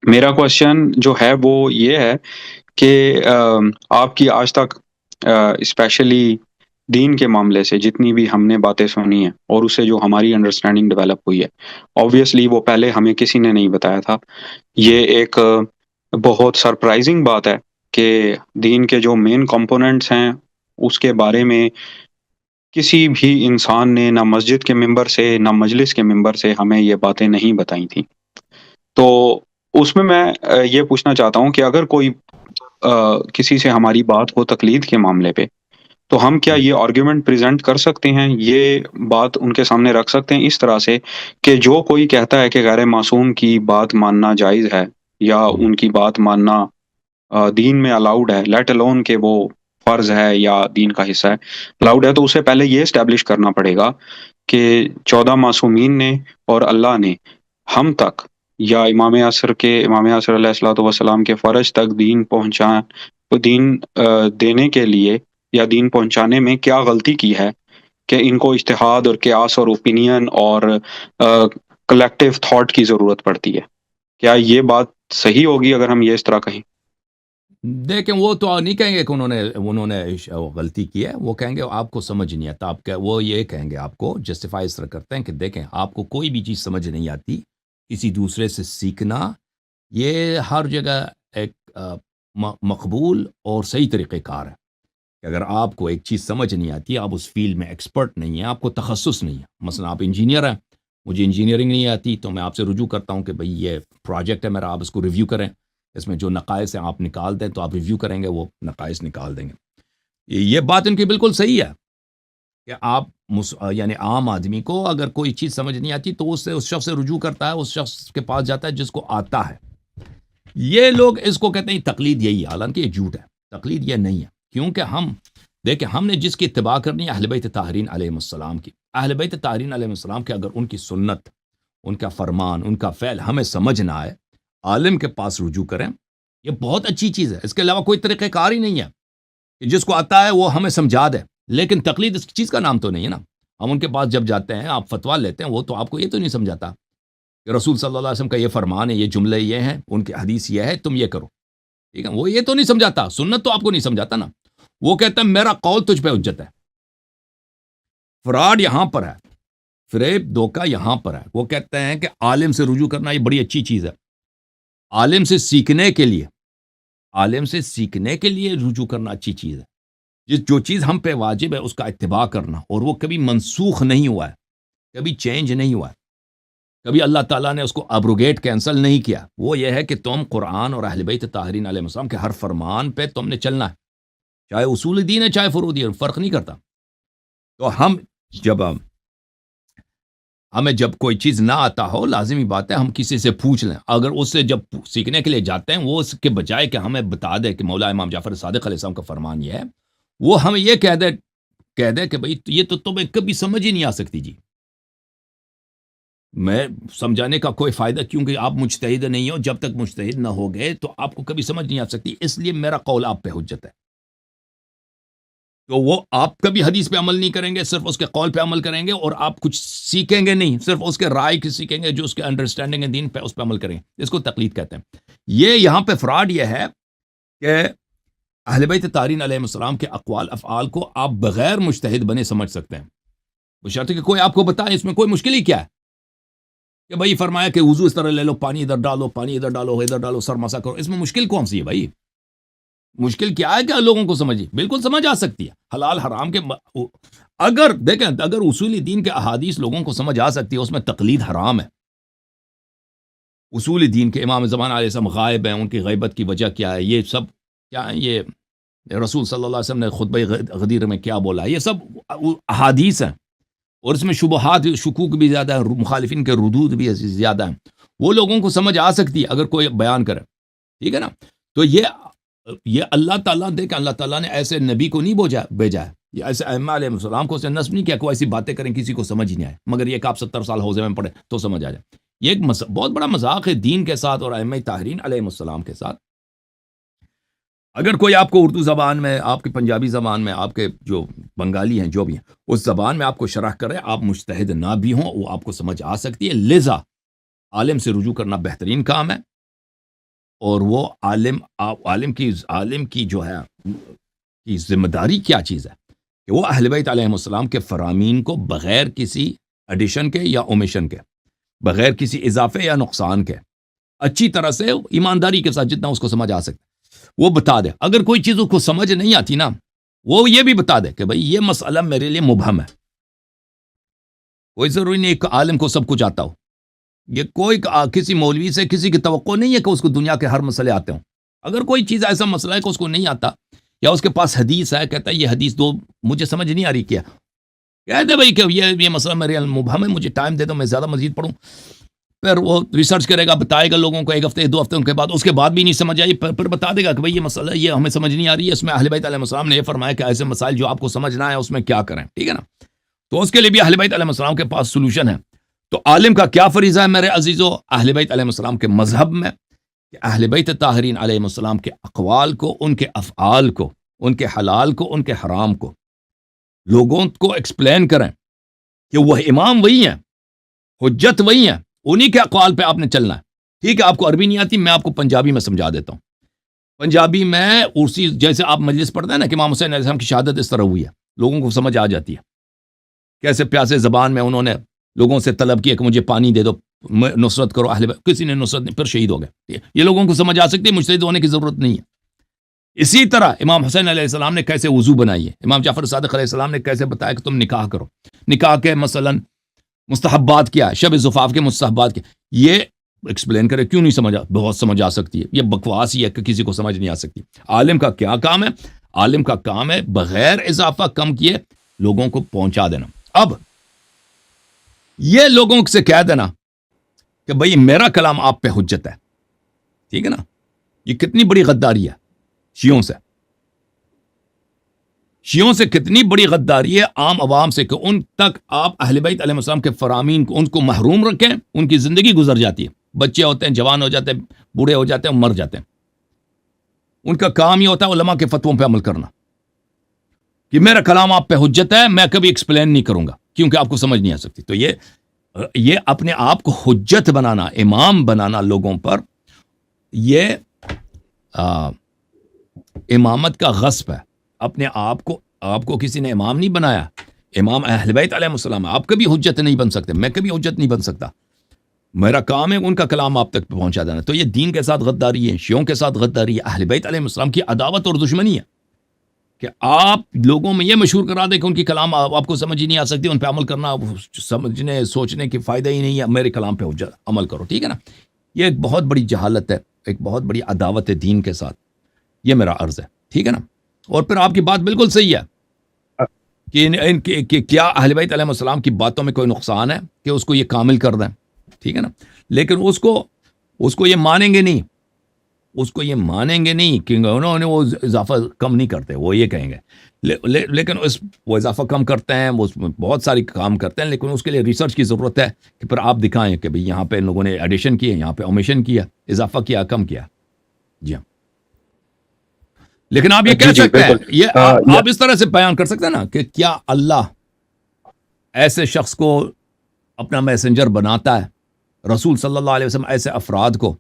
میرا کوشچن جو ہے وہ یہ ہے کہ آپ کی آج تک اسپیشلی دین کے معاملے سے جتنی بھی ہم نے باتیں سنی ہیں اور اس سے جو ہماری انڈرسٹینڈنگ ڈیولپ ہوئی ہے، آبویسلی وہ پہلے ہمیں کسی نے نہیں بتایا تھا۔ یہ ایک بہت سرپرائزنگ بات ہے کہ دین کے جو مین کمپوننٹس ہیں اس کے بارے میں کسی بھی انسان نے نہ مسجد کے ممبر سے نہ مجلس کے ممبر سے ہمیں یہ باتیں نہیں بتائی تھیں۔ تو اس میں یہ پوچھنا چاہتا ہوں کہ اگر کوئی کسی سے ہماری بات ہو تقلید کے معاملے پہ، تو ہم کیا جی یہ آرگیومنٹ پریزنٹ کر سکتے ہیں، یہ بات ان کے سامنے رکھ سکتے ہیں اس طرح سے کہ جو کوئی کہتا ہے کہ غیر معصوم کی بات ماننا جائز ہے یا جی ان کی بات ماننا دین میں الاؤڈ ہے، لیٹ الون کہ وہ فرض ہے یا دین کا حصہ ہے، الاؤڈ ہے، تو اسے پہلے یہ اسٹیبلش کرنا پڑے گا کہ 14 معصومین نے اور اللہ نے ہم تک یا امام عصر علیہ الصلوۃ والسلام کے فرج تک دین دینے کے لیے یا دین پہنچانے میں کیا غلطی کی ہے کہ ان کو اجتہاد اور قیاس اور اوپینین اور کلیکٹیو تھاٹ کی ضرورت پڑتی ہے۔ کیا یہ بات صحیح ہوگی اگر ہم یہ اس طرح کہیں؟ دیکھیں، وہ تو نہیں کہیں گے کہ انہوں نے غلطی کی ہے، وہ کہیں گے آپ کو سمجھ نہیں آتا، وہ یہ کہیں گے، آپ کو جسٹیفائی اس طرح کرتے ہیں کہ دیکھیں آپ کو کوئی بھی چیز سمجھ نہیں آتی، کسی دوسرے سے سیکھنا یہ ہر جگہ ایک مقبول اور صحیح طریقہ کار ہے کہ اگر آپ کو ایک چیز سمجھ نہیں آتی، آپ اس فیلڈ میں ایکسپرٹ نہیں ہیں، آپ کو تخصص نہیں ہے، مثلا آپ انجینئر ہیں، مجھے انجینئرنگ نہیں آتی تو میں آپ سے رجوع کرتا ہوں کہ بھئی یہ پروجیکٹ ہے میرا، آپ اس کو ریویو کریں، اس میں جو نقائص ہیں آپ نکال دیں، تو آپ ریویو کریں گے، وہ نقائص نکال دیں گے۔ یہ بات ان کی بالکل صحیح ہے کہ آپ یعنی عام آدمی کو اگر کوئی چیز سمجھ نہیں آتی تو اس شخص سے رجوع کرتا ہے، اس شخص کے پاس جاتا ہے جس کو آتا ہے۔ یہ لوگ اس کو کہتے ہیں تقلید، یہی ہے، حالانکہ یہ جھوٹ ہے، تقلید یہ نہیں ہے، کیونکہ دیکھیں ہم نے جس کی اتباع کرنی ہے اہل بیت طاہرین علیہ السلام کی، اہل بیت طاہرین علیہ السلام کے اگر ان کی سنت، ان کا فرمان، ان کا فعل ہمیں سمجھ نہ آئے، عالم کے پاس رجوع کریں، یہ بہت اچھی چیز ہے، اس کے علاوہ کوئی طریقہ کار ہی نہیں ہے کہ جس کو آتا ہے وہ ہمیں سمجھا دے، لیکن تقلید اس چیز کا نام تو نہیں ہے نا۔ ہم ان کے پاس جب جاتے ہیں، آپ فتویٰ لیتے ہیں، وہ تو آپ کو یہ تو نہیں سمجھاتا کہ رسول صلی اللہ علیہ وسلم کا یہ فرمان ہے، یہ جملے یہ ہیں، ان کی حدیث یہ ہے، تم یہ کرو، ٹھیک ہے، وہ یہ تو نہیں سمجھاتا، سنت تو آپ کو نہیں سمجھاتا نا۔ وہ کہتا ہے میرا قول تجھ پہ حجت ہے۔ فراڈ یہاں پر ہے، فریب دھوکہ یہاں پر ہے۔ وہ کہتے ہیں کہ عالم سے رجوع کرنا یہ بڑی اچھی چیز ہے، عالم سے سیکھنے کے لیے، عالم سے سیکھنے کے لیے رجوع کرنا اچھی چیز ہے۔ جو چیز ہم پہ واجب ہے اس کا اتباع کرنا، اور وہ کبھی منسوخ نہیں ہوا ہے، کبھی چینج نہیں ہوا ہے، کبھی اللہ تعالیٰ نے اس کو ابروگیٹ کینسل نہیں کیا، وہ یہ ہے کہ تم قرآن اور اہل بیت طاہرین علیہ السلام کے ہر فرمان پہ تم نے چلنا ہے، چاہے اصول دین ہے چاہے فروع دین، فرق نہیں کرتا۔ تو جب ہمیں جب کوئی چیز نہ آتا ہو، لازمی بات ہے ہم کسی سے پوچھ لیں، اگر اس سے جب سیکھنے کے لیے جاتے ہیں، وہ اس کے بجائے کہ ہمیں بتا دے کہ مولا امام جعفر صادق علیہ السلام کا فرمان یہ ہے، وہ ہمیں یہ کہہ دے کہ بھئی یہ تو تمہیں کبھی سمجھ ہی نہیں آ سکتی جی، میں سمجھانے کا کوئی فائدہ، کیونکہ آپ مجتہد نہیں ہو، جب تک مجتہد نہ ہو گئے تو آپ کو کبھی سمجھ نہیں آ سکتی، اس لیے میرا قول آپ پہ حجت ہے۔ تو وہ آپ کبھی حدیث پہ عمل نہیں کریں گے، صرف اس کے قول پہ عمل کریں گے، اور آپ کچھ سیکھیں گے نہیں، صرف اس کے رائے کی سیکھیں گے، جو اس کے انڈرسٹینڈنگ ہے دین پہ، اس پہ عمل کریں گے، اس کو تقلید کہتے ہیں۔ یہ یہاں پہ فراڈ یہ ہے کہ اہل بیت طاہرین علیہ السلام کے اقوال افعال کو آپ بغیر مجتہد بنے سمجھ سکتے ہیں، بشرطے کہ کوئی آپ کو بتائے، اس میں کوئی مشکل ہی کیا ہے کہ بھائی فرمایا کہ وضو اس طرح لے لو، پانی ادھر ڈالو، پانی ادھر ڈالو، ادھر ڈالو، سر مسا کرو، اس میں مشکل کون سی ہے بھائی؟ مشکل کیا ہے کہ لوگوں کو سمجھے، بالکل سمجھ آ سکتی ہے، حلال حرام کے اگر دیکھیں، اگر اصول دین کے احادیث لوگوں کو سمجھ آ سکتی ہے، اس میں تقلید حرام ہے۔ اصول دین کے امام زمان علیہ السلام غائب ہیں، ان کی غیبت کی وجہ کیا ہے، یہ سب کیا ہے، یہ رسول صلی اللہ علیہ وسلم نے خطبہ غدیر میں کیا بولا، یہ سب احادیث ہیں، اور اس میں شبہات، شکوک بھی زیادہ ہیں، مخالفین کے ردود بھی زیادہ ہیں، وہ لوگوں کو سمجھ آ سکتی ہے اگر کوئی بیان کرے، ٹھیک ہے نا۔ تو یہ اللہ تعالیٰ دیکھ، اللہ تعالیٰ نے ایسے نبی کو نہیں بھیجا ہے، یہ ایسے ائمہ علیہ السلام کو نصب نہیں کیا کہ وہ ایسی باتیں کریں کسی کو سمجھ ہی نہیں آئے، مگر یہ کہ آپ 70 سال حوزے میں پڑھے تو سمجھ آ جائے۔ یہ ایک بہت بڑا مذاق ہے دین کے ساتھ اور ائمہ طاہرین علیہ السلام کے ساتھ۔ اگر کوئی آپ کو اردو زبان میں، آپ کی پنجابی زبان میں، آپ کے جو بنگالی ہیں جو بھی ہیں، اس زبان میں آپ کو شرح کرے، آپ مجتہد نہ بھی ہوں، وہ آپ کو سمجھ آ سکتی ہے، لذا عالم سے رجوع کرنا بہترین کام ہے۔ اور وہ عالم کی جو ہے کی ذمہ داری کیا چیز ہے کہ وہ اہل بیت علیہ السلام کے فرامین کو بغیر کسی ایڈیشن کے یا اومیشن کے، بغیر کسی اضافے یا نقصان کے، اچھی طرح سے ایمانداری کے ساتھ جتنا اس کو سمجھ آ سکتا وہ بتا دے۔ اگر کوئی چیز اس کو سمجھ نہیں آتی نا، وہ یہ بھی بتا دے کہ بھائی یہ مسئلہ میرے لیے مبہم ہے۔ کوئی ضروری نہیں کہ عالم کو سب کچھ آتا ہو، یہ کوئی کسی مولوی سے کسی کی توقع نہیں ہے کہ اس کو دنیا کے ہر مسئلے آتے ہوں۔ اگر کوئی چیز ایسا مسئلہ ہے کہ اس کو نہیں آتا، یا اس کے پاس حدیث ہے، کہتا ہے یہ حدیث دو مجھے سمجھ نہیں آ رہی، کیا کہہ دے بھائی کہ یہ مسئلہ میرے مبہم ہے، مجھے ٹائم دے دو، میں زیادہ مزید پڑھوں۔ پھر وہ ریسرچ کرے گا، بتائے گا لوگوں کو، ایک ہفتے 2 ہفتے کے بعد، اس کے بعد بھی نہیں سمجھ آئی، پھر بتا دے گا کہ بھائی یہ مسئلہ یہ ہمیں سمجھ نہیں آ رہی ہے، اس میں اہل بیت علیہ السلام نے یہ فرمایا کہ ایسے مسائل جو آپ کو سمجھنا ہے اس میں کیا کریں، ٹھیک ہے نا؟ تو اس کے لیے بھی اہل بیت علیہ السلام کے پاس سولوشن ہے۔ تو عالم کا کیا فریضہ ہے میرے عزیزو اہل بیت علیہ السلام کے مذہب میں؟ کہ اہل بیت طاہرین علیہ السلام کے اقوال کو، ان کے افعال کو، ان کے حلال کو، ان کے حرام کو لوگوں کو ایکسپلین کریں کہ وہ امام وہی ہیں، حجت وہی ہیں، انہی کے اقوال پہ آپ نے چلنا ہے۔ ٹھیک ہے، آپ کو عربی نہیں آتی، میں آپ کو پنجابی میں سمجھا دیتا ہوں۔ پنجابی میں اسی جیسے آپ مجلس پڑھتے ہیں نا کہ امام حسین علیہ السلام کی شہادت اس طرح ہوئی ہے، لوگوں کو سمجھ آ جاتی ہے۔ کیسے پیاسے زبان میں انہوں نے لوگوں سے طلب کیا کہ مجھے پانی دے دو، نصرت کرو اہل بیت، کسی نے نصرت نہیں، پھر شہید ہو گئے۔ یہ لوگوں کو سمجھ آ سکتی ہے، مجتہد ہونے کی ضرورت نہیں ہے۔ اسی طرح امام حسین علیہ السلام نے کیسے وضو بنائی ہے، امام جعفر صادق علیہ السلام نے کیسے بتایا کہ تم نکاح کرو، نکاح کے مثلا مستحبات کیا، شب زفاف کے مستحبات کیا، یہ ایکسپلین کرے۔ کیوں نہیں سمجھ بہت سمجھ آ سکتی ہے، یہ بکواس ہی ہے کہ کسی کو سمجھ نہیں آ سکتی۔ عالم کا کیا کام ہے؟ عالم کا کام ہے بغیر اضافہ کم کیے لوگوں کو پہنچا دینا۔ اب یہ لوگوں سے کہہ دینا کہ بھئی میرا کلام آپ پہ حجت ہے، ٹھیک ہے نا، یہ کتنی بڑی غداری ہے شیعوں سے، شیعوں سے کتنی بڑی غداری ہے عام عوام سے، کہ ان تک آپ اہل بیت علیہ السلام کے فرامین کو ان کو محروم رکھیں، ان کی زندگی گزر جاتی ہے، بچے ہوتے ہیں، جوان ہو جاتے ہیں، بوڑھے ہو جاتے ہیں، مر جاتے ہیں، ان کا کام یہ ہوتا ہے علماء کے فتووں پہ عمل کرنا، کہ میرا کلام آپ پہ حجت ہے، میں کبھی ایکسپلین نہیں کروں گا کیونکہ آپ کو سمجھ نہیں آ سکتی۔ تو یہ اپنے آپ کو حجت بنانا، امام بنانا لوگوں پر، یہ امامت کا غصب ہے۔ اپنے آپ کو کسی نے امام نہیں بنایا، امام اہل بیت علیہ السلام۔ آپ کبھی حجت نہیں بن سکتے، میں کبھی حجت نہیں بن سکتا، میرا کام ہے ان کا کلام آپ تک پہنچا دینا۔ تو یہ دین کے ساتھ غداری ہے، شیعوں کے ساتھ غداری ہے، اہل بیت علیہ السلام کی عداوت اور دشمنی ہے کہ آپ لوگوں میں یہ مشہور کرا دیں کہ ان کی کلام آپ کو سمجھ ہی نہیں آ سکتی، ان پہ عمل کرنا سمجھنے سوچنے کی فائدہ ہی نہیں ہے، میرے کلام پہ عمل کرو، ٹھیک ہے نا۔ یہ ایک بہت بڑی جہالت ہے، ایک بہت بڑی عداوت ہے دین کے ساتھ، یہ میرا عرض ہے، ٹھیک ہے نا۔ اور پھر آپ کی بات بالکل صحیح ہے کہ کیا اہل بیت علیہ السلام کی باتوں میں کوئی نقصان ہے کہ اس کو یہ کامل کر دیں، ٹھیک ہے نا، لیکن اس کو یہ مانیں گے نہیں، اس کو یہ مانیں گے نہیں کہ انہوں نے وہ اضافہ کم نہیں کرتے، وہ یہ کہیں گے، لیکن وہ اضافہ کم کرتے ہیں، وہ بہت ساری کام کرتے ہیں، لیکن اس کے لیے ریسرچ کی ضرورت ہے کہ پھر آپ دکھائیں کہ بھئی یہاں پہ لوگوں نے ایڈیشن کی ہے، یہاں پہ اومیشن کیا، اضافہ کیا، کم کیا۔ جی ہاں، لیکن آپ یہ کہہ سکتے ہیں، یہ آپ اس طرح سے بیان کر سکتے ہیں نا کہ کیا اللہ ایسے شخص کو اپنا میسنجر بناتا ہے، رسول صلی اللہ علیہ وسلم ایسے افراد کو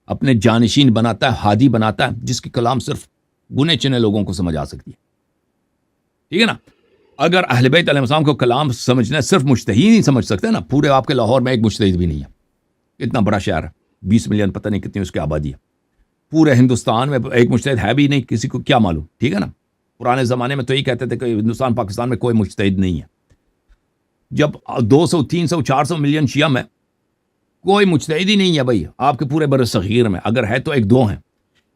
اپنے جانشین بناتا ہے، ہادی بناتا ہے، جس کی کلام صرف گنے چنے لوگوں کو سمجھ آ سکتی ہے، ٹھیک ہے نا۔ اگر اہل بیت علیہ السلام کو کلام سمجھنا صرف مجتہد نہیں سمجھ سکتے نا، پورے آپ کے لاہور میں ایک مجتہد بھی نہیں ہے، اتنا بڑا شہر ہے، 20 ملین پتہ نہیں کتنی اس کی آبادی ہے، پورے ہندوستان میں ایک مجتہد ہے بھی نہیں، کسی کو کیا معلوم، ٹھیک ہے نا۔ پرانے زمانے میں تو یہ کہتے تھے کہ ہندوستان پاکستان میں کوئی مجتہد نہیں ہے، جب 200 300 400 ملین شیعہ میں کوئی مجتہد ہی نہیں ہے بھائی، آپ کے پورے بر صغیر میں اگر ہے تو 1-2 ہیں،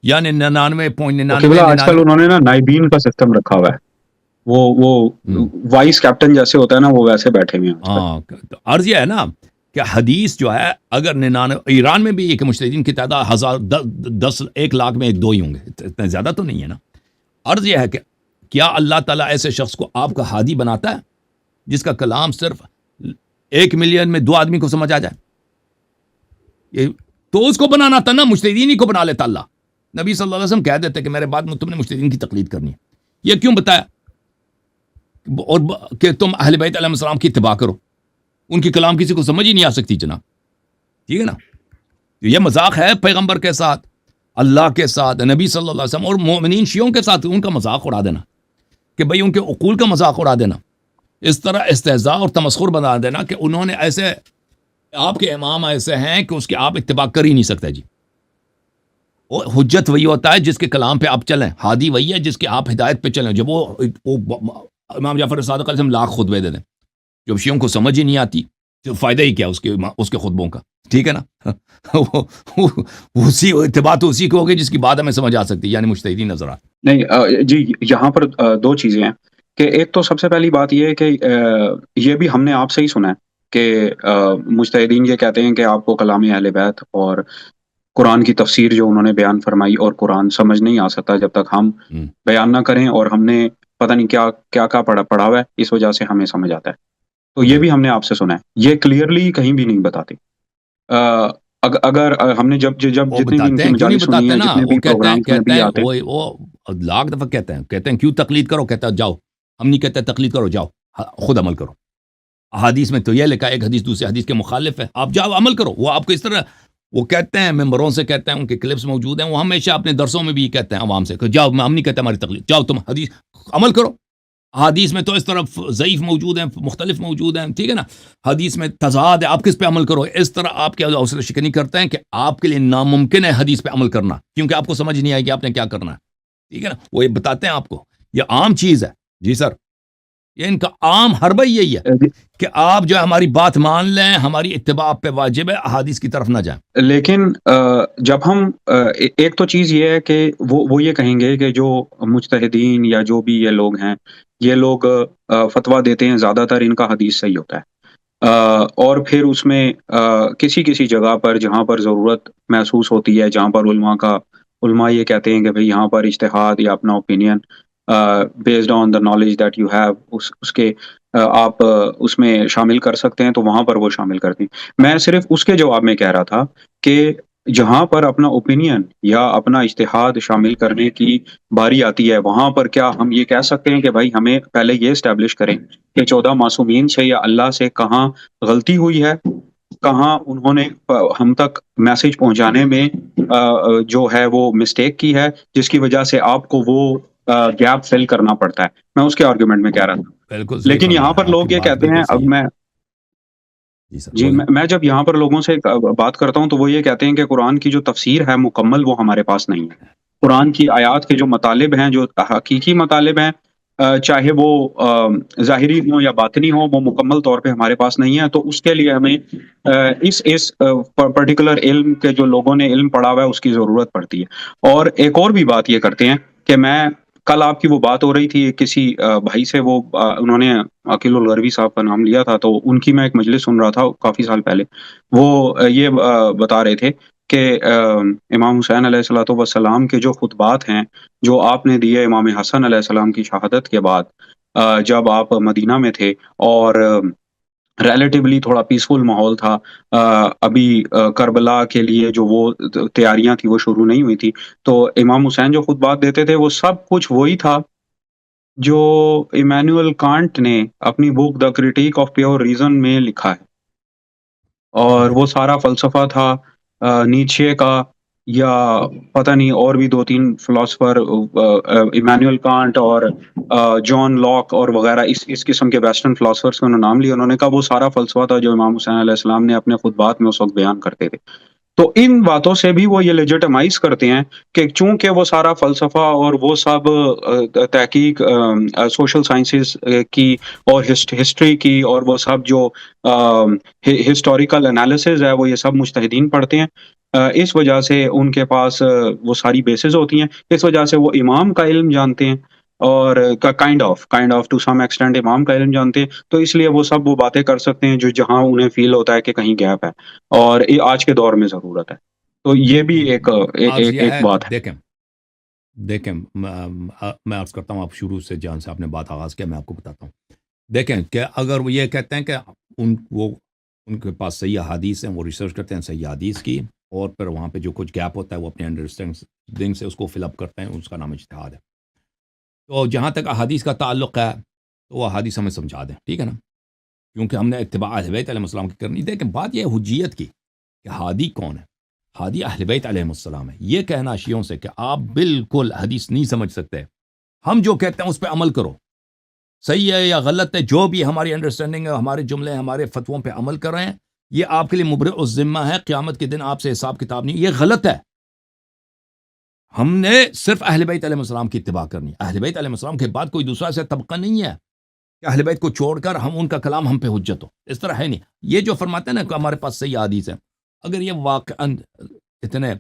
یعنی 99.99۔ آج کل انہوں نے نا نائبین کا سسٹم رکھا ہوا ہے، وہ وائس کیپٹن جیسے ہوتا ہے نا، وہ ویسے بیٹھے ہوئے ہیں۔ ہاں، عرض یہ ہے نا کہ حدیث جو ہے اگر 99، ایران میں بھی یہ کہ مجتہدین کی تعداد 1 لاکھ میں 1-2 ہی ہوں گے، اتنے زیادہ تو نہیں ہے نا۔ عرض یہ ہے کہ کیا اللہ تعالیٰ ایسے شخص کو آپ کا ہادی بناتا ہے جس کا کلام صرف 1 ملین میں 2 آدمی کو سمجھ آ جائے؟ تو اس کو بنانا تھا نا، مجتہدین ہی کو بنا لیتا اللہ۔ نبی صلی اللہ علیہ وسلم کہہ دیتے کہ میرے بعد میں تم نے مجتہدین کی تقلید کرنی ہے، یہ کیوں بتایا؟ اور کہ تم اہل بیت علیہ السلام کی اتباع کرو، ان کی کلام کسی کو سمجھ ہی نہیں آ سکتی جناب، ٹھیک ہے نا۔ یہ مذاق ہے پیغمبر کے ساتھ۔ اللہ کے ساتھ، نبی صلی اللہ علیہ وسلم اور مومنین شیعوں کے ساتھ ان کا مذاق اڑا دینا کہ بھئی ان کے عقول کا مذاق اڑا دینا، اس طرح استہزاء اور تمسخر بنا دینا کہ انہوں نے ایسے، آپ کے امام ایسے ہیں کہ اس کی آپ اتباع کر ہی نہیں سکتے جی. وہ حجت وہی ہوتا ہے جس کے کلام پہ آپ چلیں، ہادی وہی ہے جس کے آپ ہدایت پہ چلیں. جب وہ امام جعفر صادق علیہ السلام لاکھ خطبے دے دیں، جب شیعوں کو سمجھ ہی نہیں آتی تو فائدہ ہی کیا اس کے خطبوں کا، ٹھیک ہے نا. اسی اتباع تو اسی کو ہوگی جس کی بات ہمیں سمجھ آ سکتی ہے، یعنی مجتہدین نظر آتے. نہیں جی، یہاں پر دو چیزیں ہیں کہ ایک تو سب سے پہلی بات یہ ہے کہ یہ بھی ہم نے آپ سے ہی سنا ہے کہ مجتہدین یہ کہتے ہیں کہ آپ کو کلام اہل بیت اور قرآن کی تفسیر جو انہوں نے بیان فرمائی اور قرآن سمجھ نہیں آ سکتا جب تک ہم بیان نہ کریں، اور ہم نے پتہ نہیں کیا کیا پڑھا ہوا ہے، اس وجہ سے ہمیں سمجھ آتا ہے. تو یہ بھی ہم نے آپ سے سنا ہے، یہ کلیئرلی کہیں بھی نہیں بتاتے. اگر ہم نے جب وہ جتنے بھی ان بتاتے کی ہیں، کیوں نہیں مجالس سنی بتاتے ہیں، نا؟ جتنے وہ بھی پروگرامز میں کہتے بھی ہیں آتے ہیں. وہ لاکھ دفعہ کہتے ہیں کیوں تقلید کرو، کہتا ہے جاؤ، ہم نہیں کہتے تقلید کرو، جاؤ خود عمل کرو. حدیث میں تو یہ لکھا ہے ایک حدیث دوسرے حدیث کے مخالف ہے، آپ جاؤ عمل کرو. وہ آپ کو اس طرح وہ کہتے ہیں، ممبروں سے کہتے ہیں، ان کے کلپس موجود ہیں، وہ ہمیشہ اپنے درسوں میں بھی کہتے ہیں عوام سے کہ جاؤ، ہم نہیں کہتے ہماری تقلید، جاؤ تم حدیث عمل کرو. حدیث میں تو اس طرح ضعیف موجود ہیں، مختلف موجود ہیں، ٹھیک ہے نا. حدیث میں تضاد ہے، آپ کس پہ عمل کرو. اس طرح آپ کے حوصلہ شکنی کرتے ہیں کہ آپ کے لیے ناممکن ہے حدیث پہ عمل کرنا، کیونکہ آپ کو سمجھ نہیں آئے گی آپ نے کیا کرنا ہے، ٹھیک ہے نا. وہ یہ بتاتے ہیں آپ کو، یہ عام چیز ہے جی سر، یہ ان کا عام حربہ یہی ہے کہ آپ جو ہے ہماری بات مان لیں، ہماری اتباع پہ واجب ہے، احادیث کی طرف نہ جائیں. لیکن جب ہم ایک تو چیز یہ ہے کہ وہ یہ کہیں گے کہ جو مجتہدین یا جو بھی یہ لوگ ہیں، یہ لوگ فتویٰ دیتے ہیں، زیادہ تر ان کا حدیث صحیح ہوتا ہے. اور پھر اس میں کسی جگہ پر جہاں پر ضرورت محسوس ہوتی ہے، جہاں پر علماء یہ کہتے ہیں کہ بھئی یہاں پر اجتہاد یا اپنا opinion based on the knowledge that you have, اس کے آپ اس میں شامل کر سکتے ہیں، تو وہاں پر وہ شامل کرتے ہیں. میں صرف اس کے جواب میں کہہ رہا تھا کہ جہاں پر اپنا اوپینین یا اپنا اجتہاد شامل کرنے کی باری آتی ہے، وہاں پر کیا ہم یہ کہہ سکتے ہیں کہ بھائی ہمیں پہلے یہ اسٹیبلش کریں کہ 14 معصومین سے یا اللہ سے کہاں غلطی ہوئی ہے، کہاں انہوں نے ہم تک میسج پہنچانے میں جو ہے وہ مسٹیک کی ہے، جس کی وجہ سے آپ کو وہ گیپ فل کرنا پڑتا ہے. میں اس کے آرگومنٹ میں کہہ رہا تھا. بالکل صحیح لیکن یہاں فرمایا پر آپ کی لوگ یہ بات، کہتے ہیں، بالکل اب صحیح ہے. میں جی سر جی بولیں. میں جب یہاں پر لوگوں سے بات کرتا ہوں تو وہ یہ کہتے ہیں کہ قرآن کی جو تفسیر ہے مکمل، وہ ہمارے پاس نہیں ہے. قرآن کی آیات کے جو مطالب ہیں، جو حقیقی مطالب ہیں، چاہے وہ ظاہری ہوں یا باطنی ہوں، وہ مکمل طور پہ ہمارے پاس نہیں ہے. تو اس کے لیے ہمیں اس پرٹیکولر علم کے جو لوگوں نے علم پڑھا ہوا ہے اس کی ضرورت پڑتی ہے. اور ایک اور بھی بات یہ کرتے ہیں کہ میں کل آپ کی وہ بات ہو رہی تھی کسی بھائی سے، وہ انہوں نے عقیل الغروی صاحب کا نام لیا تھا، تو ان کی میں ایک مجلس سن رہا تھا کافی سال پہلے. وہ یہ بتا رہے تھے کہ امام حسین علیہ الصلوۃ والسلام کے جو خطبات ہیں جو آپ نے دیے امام حسن علیہ السلام کی شہادت کے بعد، جب آپ مدینہ میں تھے اور ریلیٹیولی تھوڑا پیسفل ماحول تھا، ابھی کربلا کے لیے جو وہ تیاریاں تھیں وہ شروع نہیں ہوئی تھی، تو امام حسین جو خطبات دیتے تھے وہ سب کچھ وہی تھا جو ایمینوئل کانٹ نے اپنی بک دا کرٹیک آف پیور ریزن میں لکھا ہے. اور وہ سارا فلسفہ تھا نیچے کا، یا پتہ نہیں اور بھی 2-3 فلاسفر، ایمینوئل کانٹ اور جان لاک اور وغیرہ اس قسم کے ویسٹرن فلاسفرس کا انہوں نے نام لیا. انہوں نے کہا وہ سارا فلسفہ تھا جو امام حسین علیہ السلام نے اپنے خطبات میں اس وقت بیان کرتے تھے. تو ان باتوں سے بھی وہ یہ لیجٹمائز کرتے ہیں کہ چونکہ وہ سارا فلسفہ اور وہ سب تحقیق سوشل سائنسز کی اور ہسٹری کی اور وہ سب جو ہسٹوریکل انالیسز ہے، وہ یہ سب مجتہدین پڑھتے ہیں. اس وجہ سے ان کے پاس وہ ساری بیسز ہوتی ہیں، اس وجہ سے وہ امام کا علم جانتے ہیں، اور kind of to some extent امام کا علم جانتے ہیں. تو اس لیے وہ سب وہ باتیں کر سکتے ہیں جو جہاں انہیں فیل ہوتا ہے کہ کہیں گیپ ہے اور آج کے دور میں ضرورت ہے. تو یہ بھی عرض یہ ایک ہے کہ بات ہے. دیکھیں میں عرض کرتا ہوں، آپ شروع سے جہاں سے آپ نے بات آغاز کیا میں آپ کو بتاتا ہوں. دیکھیں کہ اگر وہ یہ کہتے ہیں کہ ان کے پاس صحیح حدیث ہیں، وہ ریسرچ کرتے ہیں صحیح حدیث کی، اور پھر وہاں پہ جو کچھ گیپ ہوتا ہے وہ اپنے انڈرسٹینڈنگ سے اس کو فل اپ کرتے ہیں، اس کا نام اجتہاد ہے. تو جہاں تک احادیث کا تعلق ہے تو وہ احادیث ہمیں سمجھا دیں، ٹھیک ہے نا، کیونکہ ہم نے اتباع اہل بیت علیہ السلام کی کرنی. دیکھیں بات یہ ہے حجیت کی کہ ہادی کون ہے. ہادی اہل بیت علیہم السلام ہے. یہ کہنا شیعوں سے کہ آپ بالکل حدیث نہیں سمجھ سکتے، ہم جو کہتے ہیں اس پہ عمل کرو، صحیح ہے یا غلط ہے، جو بھی ہماری انڈرسٹینڈنگ ہے، ہمارے جملے ہمارے فتووں پہ عمل کر رہے ہیں، یہ آپ کے لیے مبرئ الذمہ ہے، قیامت کے دن آپ سے حساب کتاب نہیں. یہ غلط ہے. ہم نے صرف اہل بیت علیہ السلام کی اتباع کرنی. اہل بیت علیہ السلام کے بعد کوئی دوسرا ایسا طبقہ نہیں ہے کہ اہل بیت کو چھوڑ کر ہم ان کا کلام ہم پہ حجت ہو. اس طرح ہے نہیں. یہ جو فرماتے ہیں نا کہ ہمارے پاس صحیح حدیث ہے، اگر یہ واقعاً اتنے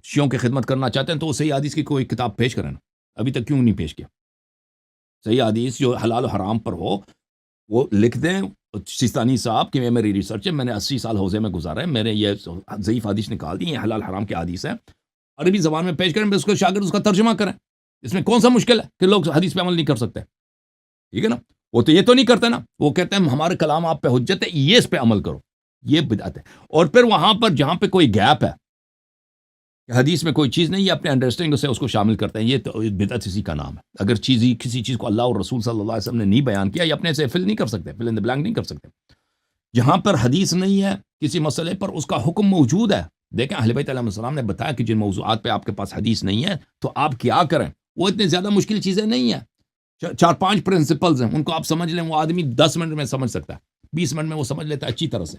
شیعوں کی خدمت کرنا چاہتے ہیں تو وہ صحیح حدیث کی کوئی کتاب پیش کریں نا. ابھی تک کیوں نہیں پیش کیا؟ صحیح حدیث جو حلال و حرام پر ہو وہ لکھ دیں. سیستانی صاحب کہ میری ریسرچ ہے، میں نے 80 سال حوزے میں گزارا ہے، میں نے یہ ضعیف حدیث نکال دی، یہ حلال حرام کی حدیث ہے، عربی زبان میں پیش کریں، اس کو شاگرد اس کا ترجمہ کریں. اس میں کون سا مشکل ہے کہ لوگ حدیث پہ عمل نہیں کر سکتے؟ ٹھیک ہے نا. وہ تو یہ تو نہیں کرتے نا، وہ کہتے ہیں ہمارے کلام آپ پہ حجت ہے، یہ اس پہ عمل کرو. یہ بدعت ہے. اور پھر وہاں پر جہاں پہ کوئی گیپ ہے کہ حدیث میں کوئی چیز نہیں ہے، اپنے انڈرسٹینڈنگ سے اس کو شامل کرتے ہیں، یہ تو بدعت اسی کا نام ہے. اگر کسی چیز کو اللہ اور رسول صلی اللہ علیہ وسلم نے نہیں بیان کیا، یہ اپنے سے فل نہیں کر سکتے، فل ان دی بلینک نہیں کر سکتے. جہاں پر حدیث نہیں ہے کسی مسئلے پر، اس کا حکم موجود ہے. دیکھیں اہل بیت علیہ السلام نے بتایا کہ جن موضوعات پہ آپ کے پاس حدیث نہیں ہے تو آپ کیا کریں. وہ اتنے زیادہ مشکل چیزیں نہیں ہیں، 4-5 پرنسپلز ہیں، ان کو آپ سمجھ لیں. وہ آدمی 10 منٹ میں سمجھ سکتا ہے، 20 منٹ میں وہ سمجھ لیتا ہے اچھی طرح سے.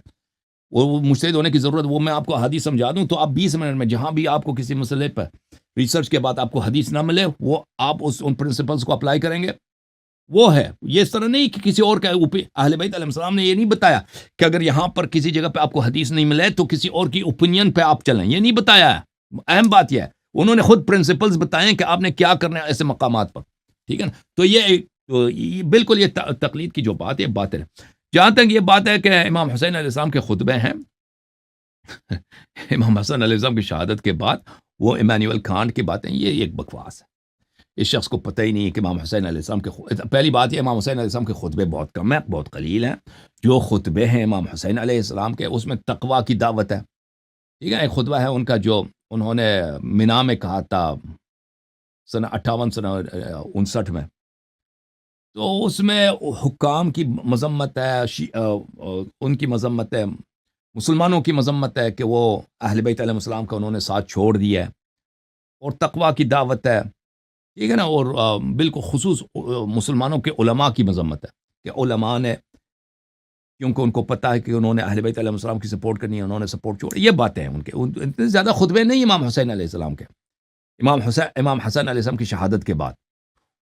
وہ مجتہد ہونے کی ضرورت، وہ میں آپ کو حدیث سمجھا دوں تو آپ 20 منٹ میں جہاں بھی آپ کو کسی مسئلے پر ریسرچ کے بعد آپ کو حدیث نہ ملے، وہ آپ ان پرنسپلز کو اپلائی کریں گے. وہ ہے. یہ اس طرح نہیں کہ کسی اور کا اہل بیت علیہ السلام نے یہ نہیں بتایا کہ اگر یہاں پر کسی جگہ پہ آپ کو حدیث نہیں ملے تو کسی اور کی اوپینین پہ آپ چلیں. یہ نہیں بتایا ہے. اہم بات یہ ہے انہوں نے خود پرنسپلز بتائے ہیں کہ آپ نے کیا کرنا ہے ایسے مقامات پر. ٹھیک ہے نا. تو یہ بالکل یہ تقلید کی جو بات ہے باطل ہے. جہاں تک یہ بات ہے کہ امام حسین علیہ السلام کے خطبے ہیں امام حسن علیہ السلام کی شہادت کے بعد وہ ایمینوئل کانٹ کی باتیں، یہ ایک بکواس ہے. اس شخص کو پتہ ہی نہیں ہے کہ امام حسین علیہ السلام کے پہلی بات یہ امام حسین علیہ السلام کے خطبے بہت کم ہیں، بہت قلیل ہیں. جو خطبے ہیں امام حسین علیہ السلام کے اس میں تقویٰ کی دعوت ہے. ٹھیک ہے. ایک خطبہ ہے ان کا جو انہوں نے مینا میں کہا تھا سنہ 59 میں، تو اس میں حکام کی مذمت ہے، ان کی مذمت ہے، مسلمانوں کی مذمت ہے کہ وہ اہل بیت علیہ السلام کا انہوں نے ساتھ چھوڑ دیا ہے، اور تقویٰ کی دعوت ہے. ٹھیک ہے نا. اور بالکل خصوص مسلمانوں کے علماء کی مذمت ہے کہ علماء نے، کیونکہ ان کو پتہ ہے کہ انہوں نے اہل بیت علیہ السلام کی سپورٹ کرنی ہے، انہوں نے سپورٹ چھوڑی. یہ باتیں ہیں ان کے. اتنے زیادہ خطبے نہیں امام حسین علیہ السلام کے. امام حسن علیہ السلام کی شہادت کے بعد،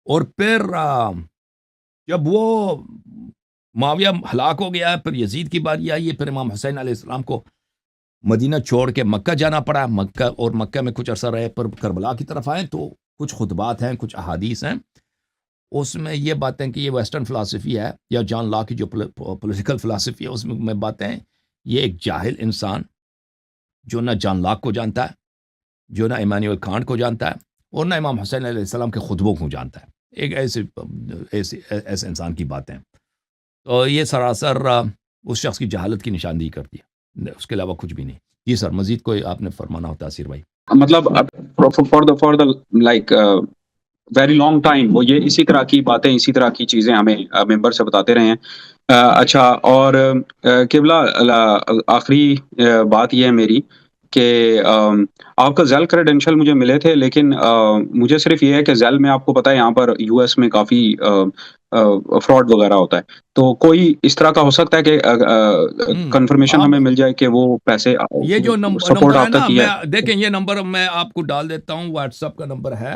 اور پھر جب وہ معاویہ ہلاک ہو گیا، پھر یزید کی باری آئی ہے، پھر امام حسین علیہ السلام کو مدینہ چھوڑ کے مکہ جانا پڑا. مکہ میں کچھ عرصہ رہے، پر کربلا کی طرف آئے تو کچھ خطبات ہیں، کچھ احادیث ہیں، اس میں یہ باتیں کہ یہ ویسٹرن فلسفی ہے یا جان لا کی جو پولیٹیکل فلسفی ہے، اس میں باتیں ہیں. یہ ایک جاہل انسان جو نہ جان لاک کو جانتا ہے، جو نہ ایمانوئل کانٹ کو جانتا ہے، اور نہ امام حسین علیہ السلام کے خطبوں کو جانتا ہے. ایک ایسے انسان کی باتیں. تو یہ سراسر اس شخص کی جہالت کی نشاندہی کرتی ہے، اس کے علاوہ کچھ بھی نہیں. جی سر، مزید کوئی آپ نے فرمانا ہو تاثیر بھائی؟ مطلب for the like very long time وہ یہ اسی طرح کی باتیں، اسی طرح کی چیزیں ہمیں ممبر سے بتاتے رہے ہیں. اچھا، اور قبلہ آخری بات یہ ہے میری کہ آپ کا زیل کریڈینشل مجھے ملے تھے، لیکن مجھے صرف یہ ہے کہ زیل میں آپ کو پتہ ہے یہاں پر یو ایس میں کافی فراڈ وغیرہ ہوتا ہے. تو کوئی اس طرح کا ہو سکتا ہے کہ کنفرمیشن ہمیں مل جائے کہ وہ پیسے یہ جو سپورٹ نمبر ہے آپ تک نا، کیا میں دیکھیں یہ نمبر میں آپ کو ڈال دیتا ہوں، واٹس ایپ کا نمبر ہے.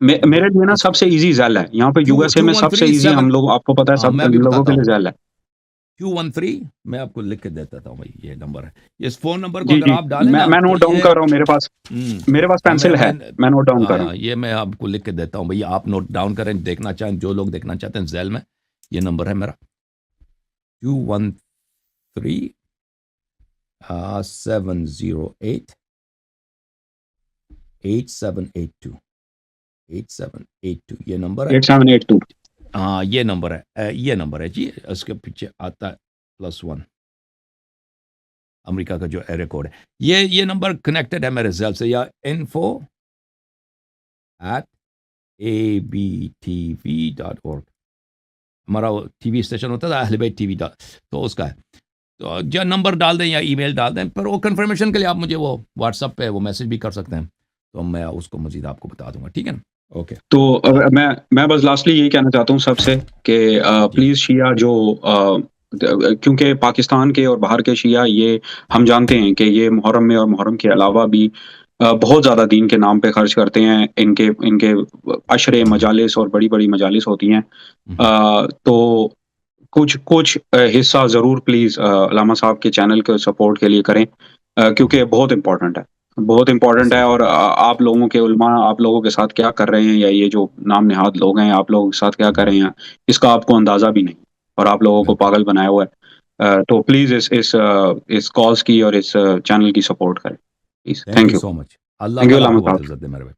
میرے لیے نا سب سے ایزی زیل ہے یہاں پہ یو ایس اے میں، سب سے ایزی ہم لوگ، آپ کو پتا ہے سب میں بھی لوگوں کے بتاتا لیے ہوں. زیل ہے. 213 میں آپ کو لکھ کے دیتا ہوں بھائی، یہ نمبر ہے. اس فون نمبر کو جی اگر جی آپ ڈالیں نا میں تو نوٹ ڈاؤن یہ کر رہا ہوں، میرے پاس پینسل ہے، میں نوٹ ڈاؤن کر رہا ہوں. یہ میں آپ کو لکھ کے دیتا ہوں بھائی، آپ نوٹ ڈاؤن کریں. دیکھنا چاہیں، جو لوگ دیکھنا چاہتے ہیں ذیل میں، یہ نمبر ہے میرا 213 708 8782 8782. یہ نمبر ہے 8782. ہاں یہ نمبر ہے، یہ نمبر ہے جی. اس کے پیچھے آتا ہے +1 امریکہ کا جو ایریا کوڈ ہے. یہ نمبر کنیکٹڈ ہے میرے ذیل سے، یا info@abtv.org. ہمارا ٹی وی اسٹیشن ہوتا تھا اہل بیت ٹی وی، تو اس کا ہے. تو یا نمبر ڈال دیں یا ای میل ڈال دیں، پر وہ کنفرمیشن کے لیے آپ مجھے وہ واٹس ایپ پہ وہ میسج بھی کر سکتے ہیں، تو میں اس کو مزید آپ کو بتا دوں گا، ٹھیک ہے نا؟ اوکے تو میں بس لاسٹلی یہی کہنا چاہتا ہوں سب سے کہ پلیز شیعہ جو کیونکہ پاکستان کے اور باہر کے شیعہ یہ ہم جانتے ہیں کہ یہ محرم میں اور محرم کے علاوہ بھی بہت زیادہ دین کے نام پہ خرچ کرتے ہیں، ان کے عشرے مجالس اور بڑی بڑی مجالس ہوتی ہیں، تو کچھ حصہ ضرور پلیز علامہ صاحب کے چینل کے سپورٹ کے لیے کریں، کیونکہ بہت امپورٹنٹ ہے، بہت امپورٹنٹ ہے، اور آپ لوگوں کے علماء آپ لوگوں کے ساتھ کیا کر رہے ہیں، یا یہ جو نام نہاد لوگ ہیں آپ لوگوں کے ساتھ کیا کر رہے ہیں، اس کا آپ کو اندازہ بھی نہیں، اور آپ لوگوں کو پاگل بنایا ہوا ہے، تو پلیز اس کاز کی اور اس چینل کی سپورٹ کریں please. Thank thank you you so much. Allah thank you تعالیٰ آپ علامہ کو بہت صاحب. عزت دے میرے بھائی.